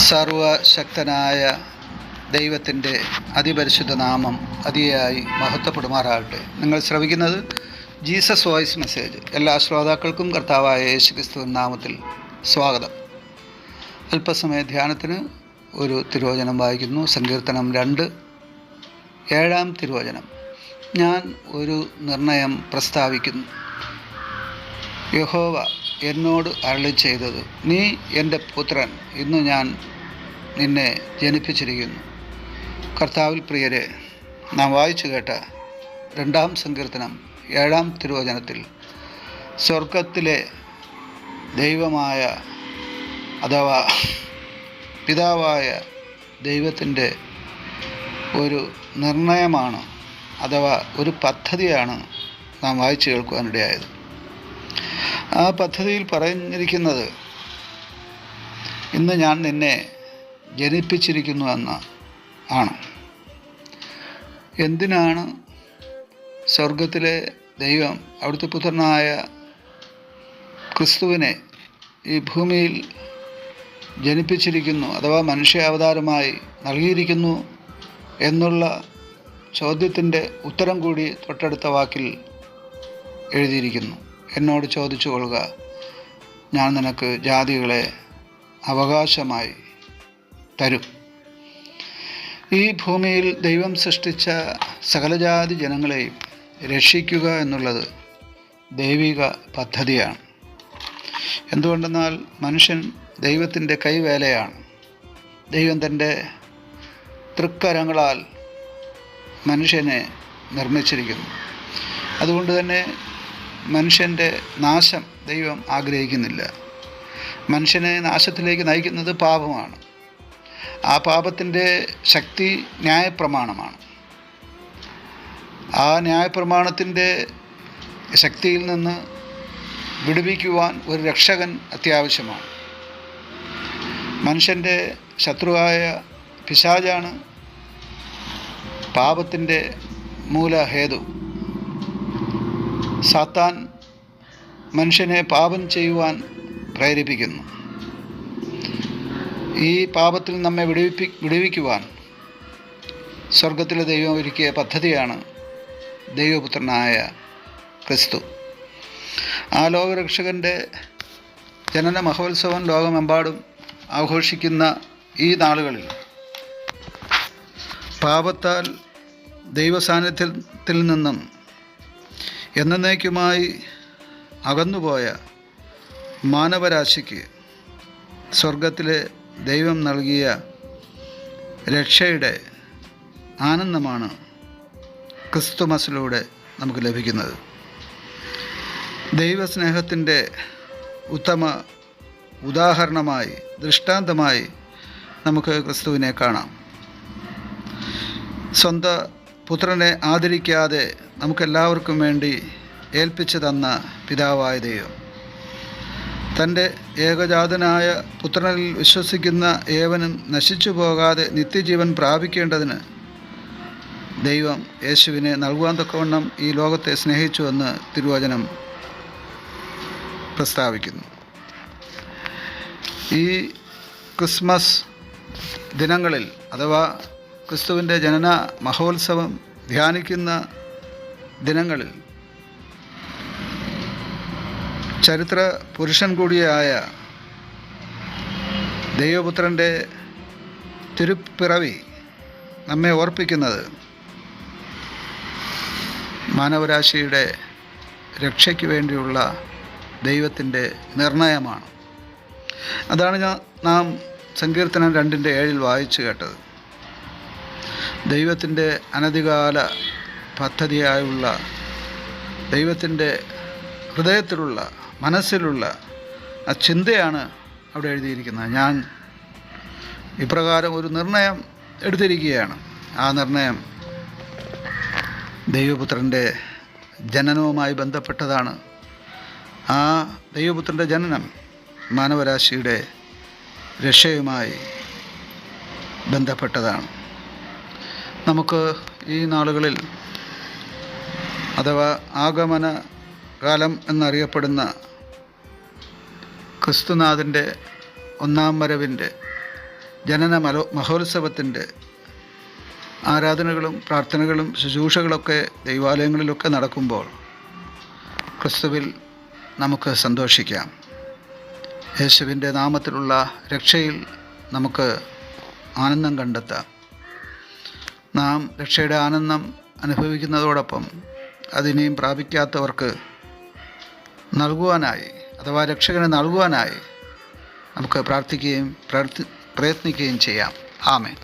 സർവശക്തനായ ദൈവത്തിൻ്റെ അതിപരിശുദ്ധ നാമം അതിയായി മഹത്വപ്പെടുമാറാകട്ടെ. നിങ്ങൾ ശ്രവിക്കുന്നത് ജീസസ് വോയിസ് മെസ്സേജ്. എല്ലാ ശ്രോതാക്കൾക്കും കർത്താവായ യേശുക്രിസ്തുവിൻ നാമത്തിൽ സ്വാഗതം. അല്പസമയ ധ്യാനത്തിന് ഒരു തിരുവചനം വായിക്കുന്നു. സങ്കീർത്തനം 2, 7 തിരുവചനം. ഞാൻ ഒരു നിർണയം പ്രസ്താവിക്കുന്നു. യഹോവ എന്നോട് അരുളി ചെയ്തത്, നീ എൻ്റെ പുത്രൻ, ഇന്നു ഞാൻ നിന്നെ ജനിപ്പിച്ചിരിക്കുന്നു. കർത്താവിൽ പ്രിയരെ, നാം വായിച്ചു കേട്ട 2 സങ്കീർത്തനം 7 തിരുവചനത്തിൽ സ്വർഗത്തിലെ ദൈവമായ അഥവാ പിതാവായ ദൈവത്തിൻ്റെ ഒരു നിർണയമാണ് അഥവാ ഒരു പദ്ധതിയാണ് നാം വായിച്ചു കേൾക്കുവാനിടയായത്. ആ പദ്ധതിയിൽ പറഞ്ഞിരിക്കുന്നത്, ഇന്ന് ഞാൻ നിന്നെ ജനിപ്പിച്ചിരിക്കുന്നു എന്ന് ആണ്. എന്തിനാണ് സ്വർഗത്തിലെ ദൈവം അവിടുത്തെ പുത്രനായ ക്രിസ്തുവിനെ ഈ ഭൂമിയിൽ ജനിപ്പിച്ചിരിക്കുന്നു അഥവാ മനുഷ്യാവതാരമായി നൽകിയിരിക്കുന്നു എന്നുള്ള ചോദ്യത്തിൻ്റെ ഉത്തരം കൂടി തൊട്ടടുത്ത വാക്കിൽ എഴുതിയിരിക്കുന്നു. എന്നോട് ചോദിച്ചു കൊള്ളുക, ഞാൻ നിനക്ക് ജാതികളെ അവകാശമായി തരും. ഈ ഭൂമിയിൽ ദൈവം സൃഷ്ടിച്ച സകലജാതി ജനങ്ങളെയും രക്ഷിക്കുക എന്നുള്ളത് ദൈവിക പദ്ധതിയാണ്. എന്തുകൊണ്ടെന്നാൽ മനുഷ്യൻ ദൈവത്തിൻ്റെ കൈവേലയാണ്. ദൈവം തൻ്റെ തൃക്കരങ്ങളാൽ മനുഷ്യനെ നിർമ്മിച്ചിരിക്കുന്നു. അതുകൊണ്ട് തന്നെ മനുഷ്യൻ്റെ നാശം ദൈവം ആഗ്രഹിക്കുന്നില്ല. മനുഷ്യനെ നാശത്തിലേക്ക് നയിക്കുന്നത് പാപമാണ്. ആ പാപത്തിൻ്റെ ശക്തി ന്യായപ്രമാണമാണ്. ആ ന്യായപ്രമാണത്തിൻ്റെ ശക്തിയിൽ നിന്ന് വിടുവിക്കുവാൻ ഒരു രക്ഷകൻ അത്യാവശ്യമാണ്. മനുഷ്യൻ്റെ ശത്രുവായ പിശാചാണ് പാപത്തിൻ്റെ മൂലഹേതു. സാത്താൻ മനുഷ്യനെ പാപം ചെയ്യുവാൻ പ്രേരിപ്പിക്കുന്നു. ഈ പാപത്തിൽ നമ്മെ വിടുവിക്കുവാൻ സ്വർഗത്തിലെ ദൈവം ഒരുക്കിയ പദ്ധതിയാണ് ദൈവപുത്രനായ ക്രിസ്തു. ആ ലോകരക്ഷകൻ്റെ ജനന മഹോത്സവം ലോകമെമ്പാടും ആഘോഷിക്കുന്ന ഈ നാളുകളിൽ പാപത്താൽ ദൈവസാന്നിധ്യത്തിൽ നിന്നും എന്നേക്കുമായി അകന്നുപോയ മാനവരാശിക്ക് സ്വർഗത്തിലെ ദൈവം നൽകിയ രക്ഷയുടെ ആനന്ദമാണ് ക്രിസ്തുമസിലൂടെ നമുക്ക് ലഭിക്കുന്നത്. ദൈവസ്നേഹത്തിൻ്റെ ഉത്തമ ഉദാഹരണമായി, ദൃഷ്ടാന്തമായി നമുക്ക് ക്രിസ്തുവിനെ കാണാം. സ്വന്തം പുത്രനെ ആദരിക്കാതെ നമുക്കെല്ലാവർക്കും വേണ്ടി ഏൽപ്പിച്ചു തന്ന പിതാവായ ദൈവം തൻ്റെ ഏകജാതനായ പുത്രനിൽ വിശ്വസിക്കുന്ന ഏവനും നശിച്ചു പോകാതെ നിത്യജീവൻ പ്രാപിക്കേണ്ടതിന് ദൈവം യേശുവിനെ നൽകുവാൻ തക്കവണ്ണം ഈ ലോകത്തെ സ്നേഹിച്ചുവെന്ന് തിരുവചനം പ്രസ്താവിക്കുന്നു. ഈ ക്രിസ്മസ് ദിനങ്ങളിൽ അഥവാ ക്രിസ്തുവിൻ്റെ ജനന മഹോത്സവം ധ്യാനിക്കുന്ന ദിനങ്ങളിൽ ചരിത്ര പുരുഷൻ കൂടിയായ ദൈവപുത്രൻ്റെ തിരുപ്പിറവി നമ്മെ ഓർപ്പിക്കുന്നത് മാനവരാശിയുടെ രക്ഷയ്ക്ക് വേണ്ടിയുള്ള ദൈവത്തിൻ്റെ നിർണയമാണ്. അതാണ് നാം സങ്കീർത്തനം 2:7 വായിച്ചു കേട്ടത്. ദൈവത്തിൻ്റെ അനധികാല പദ്ധതിയായുള്ള ദൈവത്തിൻ്റെ ഹൃദയത്തിലുള്ള മനസ്സിലുള്ള ആ ചിന്തയാണ് അവിടെ എഴുതിയിരിക്കുന്നത്. ഞാൻ ഇപ്രകാരം ഒരു നിർണയം എടുത്തിരിക്കുകയാണ്. ആ നിർണയം ദൈവപുത്രൻ്റെ ജനനവുമായി ബന്ധപ്പെട്ടതാണ്. ആ ദൈവപുത്രൻ്റെ ജനനം മാനവരാശിയുടെ രക്ഷയുമായി ബന്ധപ്പെട്ടതാണ്. നമുക്ക് ഈ നാളുകളിൽ അഥവാ ആഗമന കാലം എന്നറിയപ്പെടുന്ന ക്രിസ്തുനാഥൻ്റെ ഒന്നാം വരവിൻ്റെ ജനന മഹോത്സവത്തിൻ്റെ ആരാധനകളും പ്രാർത്ഥനകളും ശുശ്രൂഷകളൊക്കെ ദൈവാലയങ്ങളിലൊക്കെ നടക്കുമ്പോൾ ക്രിസ്തുവിൽ നമുക്ക് സന്തോഷിക്കാം. യേശുവിൻ്റെ നാമത്തിലുള്ള രക്ഷയിൽ നമുക്ക് ആനന്ദം കണ്ടെത്താം. നാം രക്ഷയുടെ ആനന്ദം അനുഭവിക്കുന്നതോടൊപ്പം അതിനെയും പ്രാപിക്കാത്തവർക്ക് നൽകുവാനായി, അഥവാ രക്ഷകനെ നൽകുവാനായി നമുക്ക് പ്രാർത്ഥിക്കുകയും പ്രയത്നിക്കുകയും ചെയ്യാം. ആമേൻ.